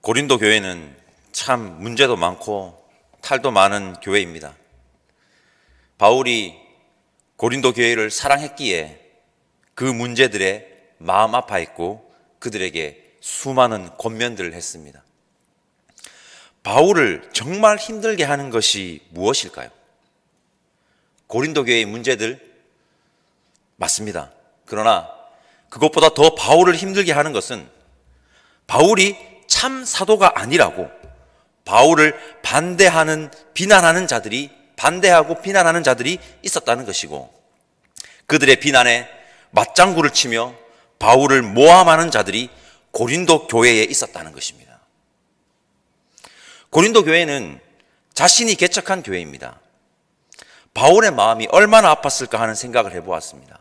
고린도 교회는 참 문제도 많고 탈도 많은 교회입니다. 바울이 고린도 교회를 사랑했기에 그 문제들에 마음 아파했고 그들에게 수많은 권면들을 했습니다. 바울을 정말 힘들게 하는 것이 무엇일까요? 고린도 교회의 문제들 맞습니다. 그러나 그것보다 더 바울을 힘들게 하는 것은 바울이 참 사도가 아니라고 바울을 반대하고 비난하는 자들이 있었다는 것이고, 그들의 비난에 맞장구를 치며 바울을 모함하는 자들이 고린도 교회에 있었다는 것입니다. 고린도 교회는 자신이 개척한 교회입니다. 바울의 마음이 얼마나 아팠을까 하는 생각을 해보았습니다.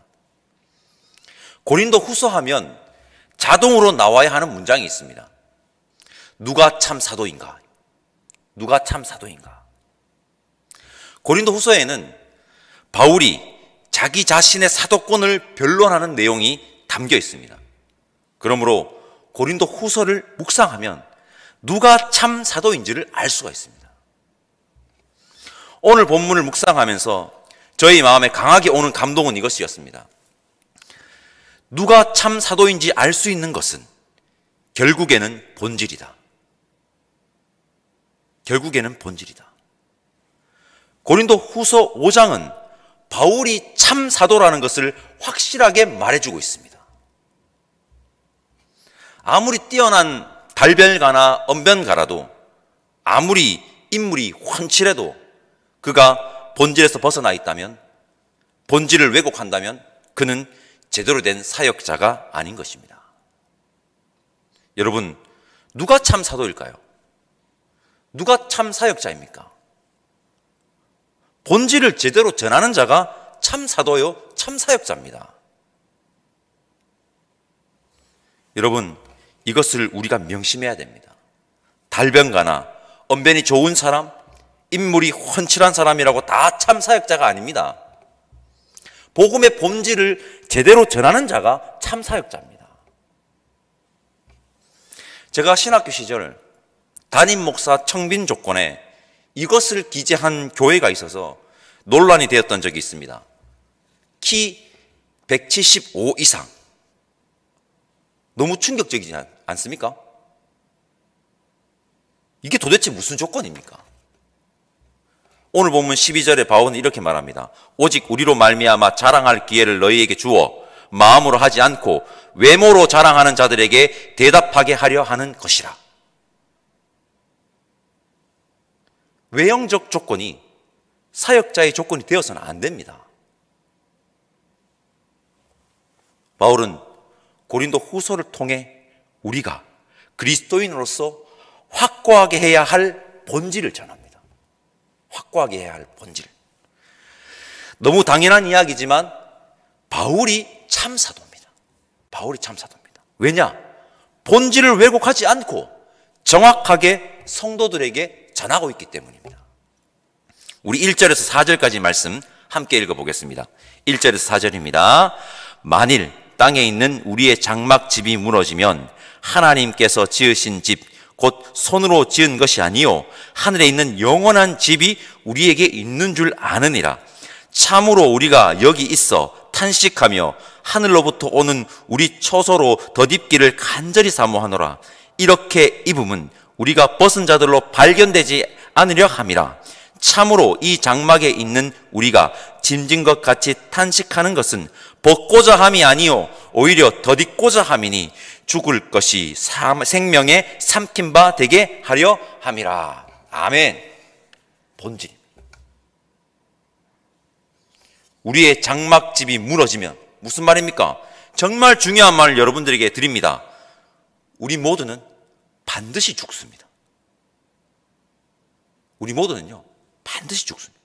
고린도 후서 하면 자동으로 나와야 하는 문장이 있습니다. 누가 참 사도인가? 누가 참 사도인가? 고린도 후서에는 바울이 자기 자신의 사도권을 변론하는 내용이 담겨 있습니다. 그러므로 고린도 후서를 묵상하면 누가 참 사도인지를 알 수가 있습니다. 오늘 본문을 묵상하면서 저희 마음에 강하게 오는 감동은 이것이었습니다. 누가 참 사도인지 알 수 있는 것은 결국에는 본질이다. 결국에는 본질이다. 고린도 후서 5장은 바울이 참 사도라는 것을 확실하게 말해주고 있습니다. 아무리 뛰어난 달변가나 언변가라도, 아무리 인물이 훤칠해도 그가 본질에서 벗어나 있다면, 본질을 왜곡한다면 그는 제대로 된 사역자가 아닌 것입니다. 여러분, 누가 참 사도일까요? 누가 참 사역자입니까? 본질을 제대로 전하는 자가 참 사도요, 참 사역자입니다. 여러분, 이것을 우리가 명심해야 됩니다. 달변가나 언변이 좋은 사람, 인물이 훤칠한 사람이라고 다 참 사역자가 아닙니다. 복음의 본질을 제대로 전하는 자가 참 사역자입니다. 제가 신학교 시절 담임 목사 청빈 조건에 이것을 기재한 교회가 있어서 논란이 되었던 적이 있습니다. 키 175 이상. 너무 충격적이지 않습니까? 이게 도대체 무슨 조건입니까? 오늘 본문 12절에 바울은 이렇게 말합니다. 오직 우리로 말미암아 자랑할 기회를 너희에게 주어 마음으로 하지 않고 외모로 자랑하는 자들에게 대답하게 하려 하는 것이라. 외형적 조건이 사역자의 조건이 되어서는 안 됩니다. 바울은 고린도 후서를 통해 우리가 그리스도인으로서 확고하게 해야 할 본질을 전합니다. 확고하게 해야 할 본질. 너무 당연한 이야기지만 바울이 참 사도입니다. 바울이 참 사도입니다. 왜냐? 본질을 왜곡하지 않고 정확하게 성도들에게 전하고 있기 때문입니다. 우리 1절에서 4절까지 말씀 함께 읽어보겠습니다. 1절에서 4절입니다. 만일 땅에 있는 우리의 장막집이 무너지면 하나님께서 지으신 집 곧 손으로 지은 것이 아니요 하늘에 있는 영원한 집이 우리에게 있는 줄 아느니라. 참으로 우리가 여기 있어 탄식하며 하늘로부터 오는 우리 처소로 덧입기를 간절히 사모하노라. 이렇게 입음은 우리가 벗은 자들로 발견되지 않으려 함이라. 참으로 이 장막에 있는 우리가 짐진 것 같이 탄식하는 것은 벗고자 함이 아니요 오히려 덧입고자 함이니 죽을 것이 생명에 삼킨 바 되게 하려 함이라. 아멘. 본질. 우리의 장막집이 무너지면 무슨 말입니까? 정말 중요한 말을 여러분들에게 드립니다. 우리 모두는 반드시 죽습니다. 우리 모두는요, 반드시 죽습니다.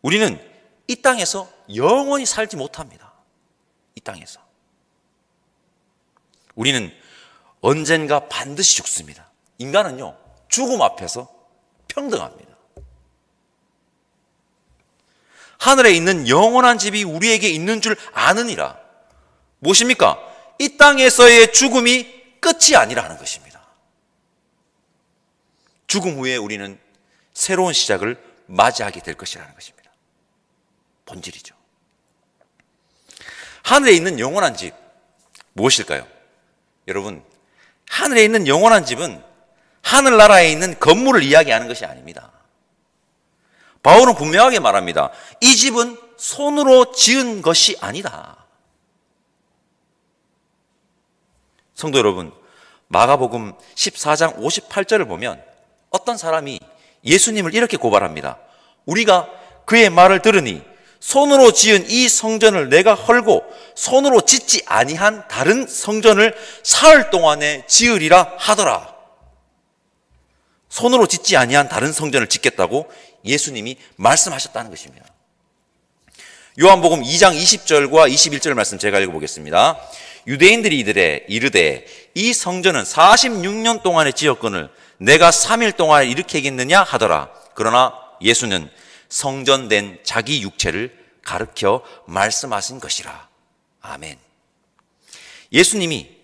우리는 이 땅에서 영원히 살지 못합니다. 이 땅에서. 우리는 언젠가 반드시 죽습니다. 인간은요, 죽음 앞에서 평등합니다. 하늘에 있는 영원한 집이 우리에게 있는 줄 아느니라. 무엇입니까? 이 땅에서의 죽음이 끝이 아니라는 것입니다. 죽음 후에 우리는 새로운 시작을 맞이하게 될 것이라는 것입니다. 본질이죠. 하늘에 있는 영원한 집, 무엇일까요? 여러분, 하늘에 있는 영원한 집은 하늘나라에 있는 건물을 이야기하는 것이 아닙니다. 바울은 분명하게 말합니다. 이 집은 손으로 지은 것이 아니다. 성도 여러분, 마가복음 14장 58절을 보면 어떤 사람이 예수님을 이렇게 고발합니다. 우리가 그의 말을 들으니 손으로 지은 이 성전을 내가 헐고 손으로 짓지 아니한 다른 성전을 사흘 동안에 지으리라 하더라. 손으로 짓지 아니한 다른 성전을 짓겠다고 예수님이 말씀하셨다는 것입니다. 요한복음 2장 20절과 21절 말씀 제가 읽어보겠습니다. 유대인들이 이르되 이 성전은 46년 동안에 지었거늘 내가 3일 동안에 일으키겠느냐 하더라. 그러나 예수는 성전된 자기 육체를 가르쳐 말씀하신 것이라. 아멘. 예수님이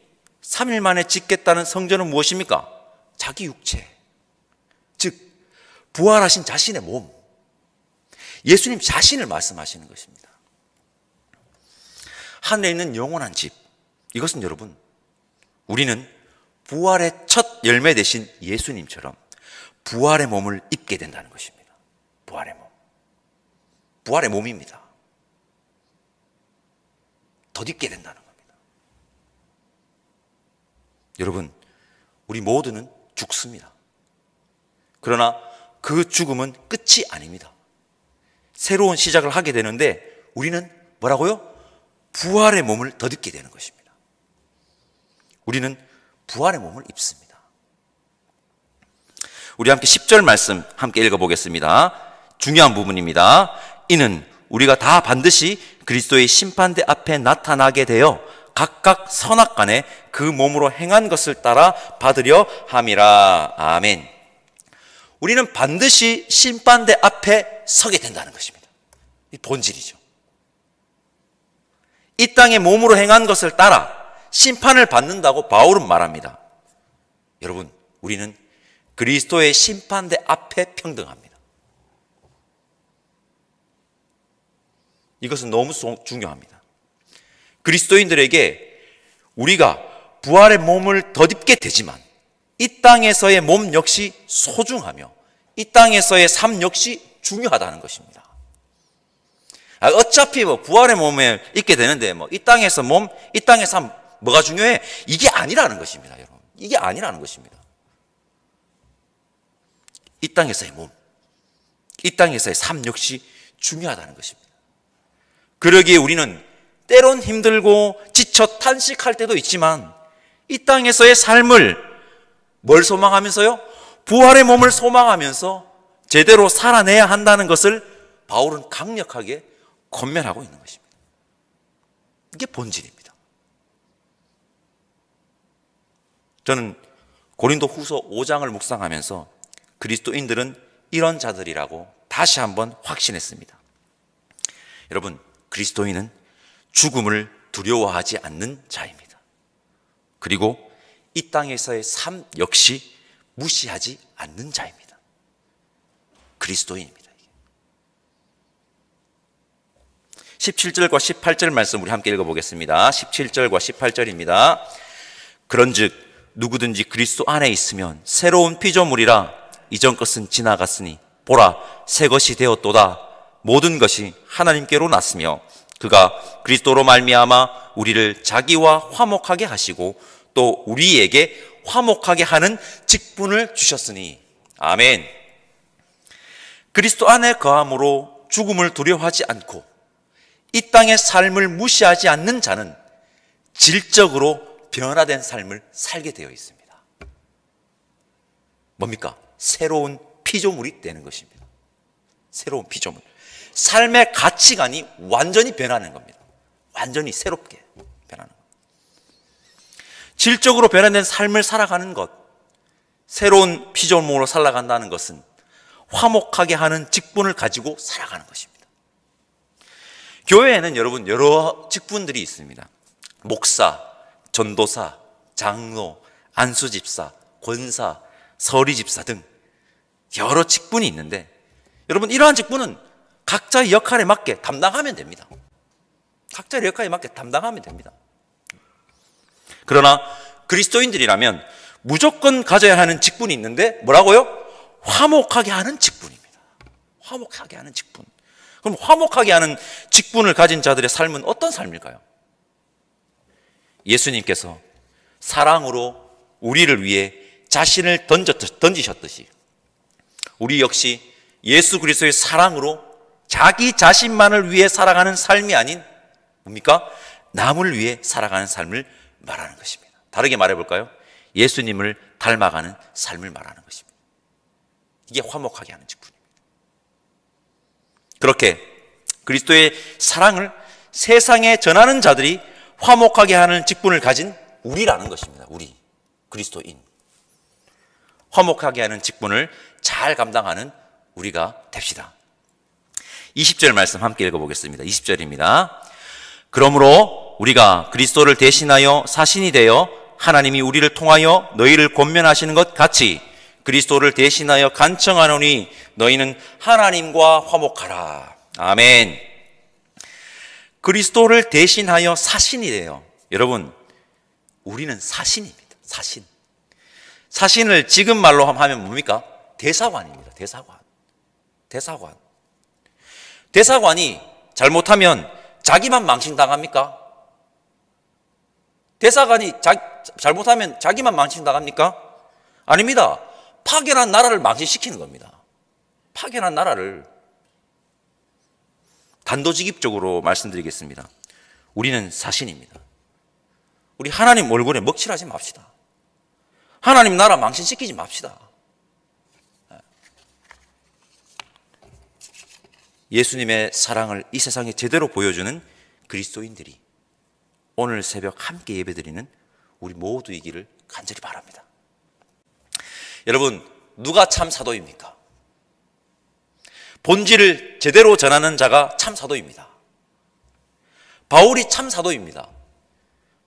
3일 만에 짓겠다는 성전은 무엇입니까? 자기 육체, 즉 부활하신 자신의 몸, 예수님 자신을 말씀하시는 것입니다. 하늘에 있는 영원한 집, 이것은 여러분, 우리는 부활의 첫 열매 되신 예수님처럼 부활의 몸을 입게 된다는 것입니다. 부활의 몸, 부활의 몸입니다. 덧입게 된다는 겁니다. 여러분, 우리 모두는 죽습니다. 그러나 그 죽음은 끝이 아닙니다. 새로운 시작을 하게 되는데 우리는 뭐라고요? 부활의 몸을 덧입게 되는 것입니다. 우리는 부활의 몸을 입습니다. 우리 함께 10절 말씀 함께 읽어보겠습니다. 중요한 부분입니다. 이는 우리가 다 반드시 그리스도의 심판대 앞에 나타나게 되어 각각 선악간에 그 몸으로 행한 것을 따라 받으려 함이라. 아멘. 우리는 반드시 심판대 앞에 서게 된다는 것입니다. 이 본질이죠. 이 땅에 몸으로 행한 것을 따라 심판을 받는다고 바울은 말합니다. 여러분, 우리는 그리스도의 심판대 앞에 평등합니다. 이것은 너무 중요합니다. 그리스도인들에게 우리가 부활의 몸을 덧입게 되지만 이 땅에서의 몸 역시 소중하며 이 땅에서의 삶 역시 중요하다는 것입니다. 어차피 부활의 몸에 있게 되는데 이 땅에서 몸, 이 땅의 삶 뭐가 중요해? 이게 아니라는 것입니다, 여러분. 이게 아니라는 것입니다. 이 땅에서의 몸, 이 땅에서의 삶 역시 중요하다는 것입니다. 그러기에 우리는 때론 힘들고 지쳐 탄식할 때도 있지만 이 땅에서의 삶을 뭘 소망하면서요? 부활의 몸을 소망하면서 제대로 살아내야 한다는 것을 바울은 강력하게 권면하고 있는 것입니다. 이게 본질입니다. 저는 고린도 후서 5장을 묵상하면서 그리스도인들은 이런 자들이라고 다시 한번 확신했습니다. 여러분, 그리스도인은 죽음을 두려워하지 않는 자입니다. 그리고 이 땅에서의 삶 역시 무시하지 않는 자입니다. 그리스도인입니다. 17절과 18절 말씀 우리 함께 읽어보겠습니다. 17절과 18절입니다. 그런즉 누구든지 그리스도 안에 있으면 새로운 피조물이라 이전 것은 지나갔으니 보라 새 것이 되었도다. 모든 것이 하나님께로 났으며 그가 그리스도로 말미암아 우리를 자기와 화목하게 하시고 또 우리에게 화목하게 하는 직분을 주셨으니. 아멘. 그리스도 안에 거함으로 죽음을 두려워하지 않고 이 땅의 삶을 무시하지 않는 자는 질적으로 변화된 삶을 살게 되어 있습니다. 뭡니까? 새로운 피조물이 되는 것입니다. 새로운 피조물. 삶의 가치관이 완전히 변하는 겁니다. 완전히 새롭게 변하는 것. 질적으로 변화된 삶을 살아가는 것, 새로운 피조물로 살아간다는 것은 화목하게 하는 직분을 가지고 살아가는 것입니다. 교회에는 여러분 여러 직분들이 있습니다. 목사, 전도사, 장로, 안수집사, 권사, 서리집사 등 여러 직분이 있는데 여러분 이러한 직분은 각자의 역할에 맞게 담당하면 됩니다. 각자의 역할에 맞게 담당하면 됩니다. 그러나 그리스도인들이라면 무조건 가져야 하는 직분이 있는데 뭐라고요? 화목하게 하는 직분입니다. 화목하게 하는 직분. 그럼 화목하게 하는 직분을 가진 자들의 삶은 어떤 삶일까요? 예수님께서 사랑으로 우리를 위해 자신을 던지셨듯이 우리 역시 예수 그리스도의 사랑으로 자기 자신만을 위해 살아가는 삶이 아닌 뭡니까? 남을 위해 살아가는 삶을 말하는 것입니다. 다르게 말해볼까요? 예수님을 닮아가는 삶을 말하는 것입니다. 이게 화목하게 하는 직분입니다. 그렇게 그리스도의 사랑을 세상에 전하는 자들이 화목하게 하는 직분을 가진 우리라는 것입니다. 우리 그리스도인. 화목하게 하는 직분을 잘 감당하는 우리가 됩시다. 20절 말씀 함께 읽어보겠습니다. 20절입니다. 그러므로 우리가 그리스도를 대신하여 사신이 되어 하나님이 우리를 통하여 너희를 권면하시는 것 같이 그리스도를 대신하여 간청하노니 너희는 하나님과 화목하라. 아멘. 그리스도를 대신하여 사신이 되어, 여러분 우리는 사신입니다. 사신. 사신을 지금 말로 하면 뭡니까? 대사관입니다. 대사관. 대사관. 대사관이 잘못하면 자기만 망신당합니까? 대사관이 잘못하면 자기만 망신당합니까? 아닙니다. 파견한 나라를 망신시키는 겁니다. 파견한 나라를. 단도직입적으로 말씀드리겠습니다. 우리는 사신입니다. 우리 하나님 얼굴에 먹칠하지 맙시다. 하나님 나라 망신시키지 맙시다. 예수님의 사랑을 이 세상에 제대로 보여주는 그리스도인들이 오늘 새벽 함께 예배드리는 우리 모두이기를 간절히 바랍니다. 여러분, 누가 참 사도입니까? 본질을 제대로 전하는 자가 참 사도입니다. 바울이 참 사도입니다.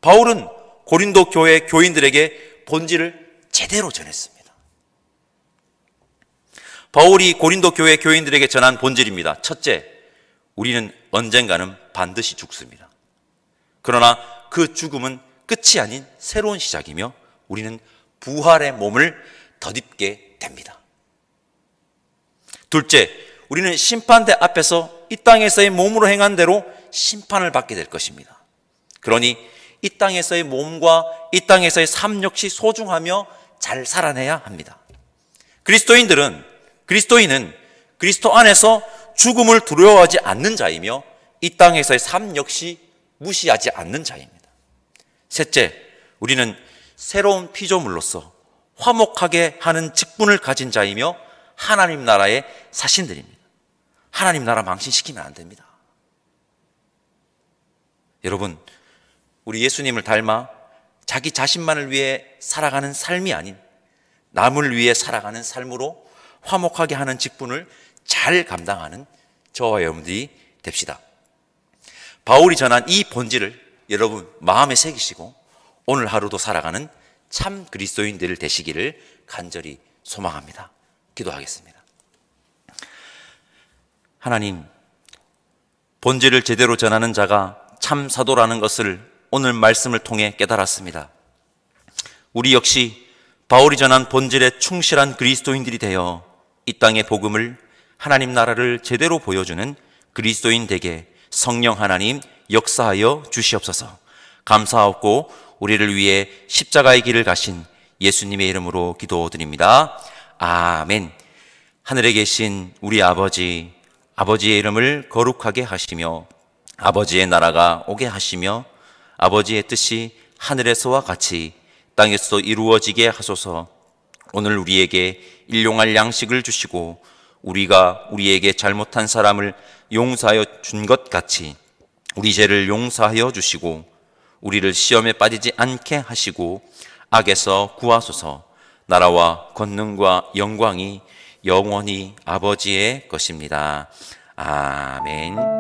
바울은 고린도 교회 교인들에게 본질을 제대로 전했습니다. 바울이 고린도 교회 교인들에게 전한 본질입니다. 첫째, 우리는 언젠가는 반드시 죽습니다. 그러나 그 죽음은 끝이 아닌 새로운 시작이며 우리는 부활의 몸을 덧입게 됩니다. 둘째, 우리는 심판대 앞에서 이 땅에서의 몸으로 행한 대로 심판을 받게 될 것입니다. 그러니 이 땅에서의 몸과 이 땅에서의 삶 역시 소중하며 잘 살아내야 합니다. 그리스도인은 그리스도 안에서 죽음을 두려워하지 않는 자이며 이 땅에서의 삶 역시 무시하지 않는 자입니다. 셋째, 우리는 새로운 피조물로서 화목하게 하는 직분을 가진 자이며 하나님 나라의 사신들입니다. 하나님 나라 망신시키면 안 됩니다. 여러분, 우리 예수님을 닮아 자기 자신만을 위해 살아가는 삶이 아닌 남을 위해 살아가는 삶으로 화목하게 하는 직분을 잘 감당하는 저와 여러분들이 됩시다. 바울이 전한 이 본질을 여러분 마음에 새기시고 오늘 하루도 살아가는 참 그리스도인들 되시기를 간절히 소망합니다. 기도하겠습니다. 하나님, 본질을 제대로 전하는 자가 참 사도라는 것을 오늘 말씀을 통해 깨달았습니다. 우리 역시 바울이 전한 본질에 충실한 그리스도인들이 되어 이 땅의 복음을, 하나님 나라를 제대로 보여주는 그리스도인 되게 성령 하나님 역사하여 주시옵소서. 감사하고 우리를 위해 십자가의 길을 가신 예수님의 이름으로 기도드립니다. 아멘. 하늘에 계신 우리 아버지, 아버지의 이름을 거룩하게 하시며 아버지의 나라가 오게 하시며 아버지의 뜻이 하늘에서와 같이 땅에서도 이루어지게 하소서. 오늘 우리에게 일용할 양식을 주시고 우리가 우리에게 잘못한 사람을 용서하여 준 것 같이 우리 죄를 용서하여 주시고 우리를 시험에 빠지지 않게 하시고 악에서 구하소서. 나라와 권능과 영광이 영원히 아버지의 것입니다. 아멘.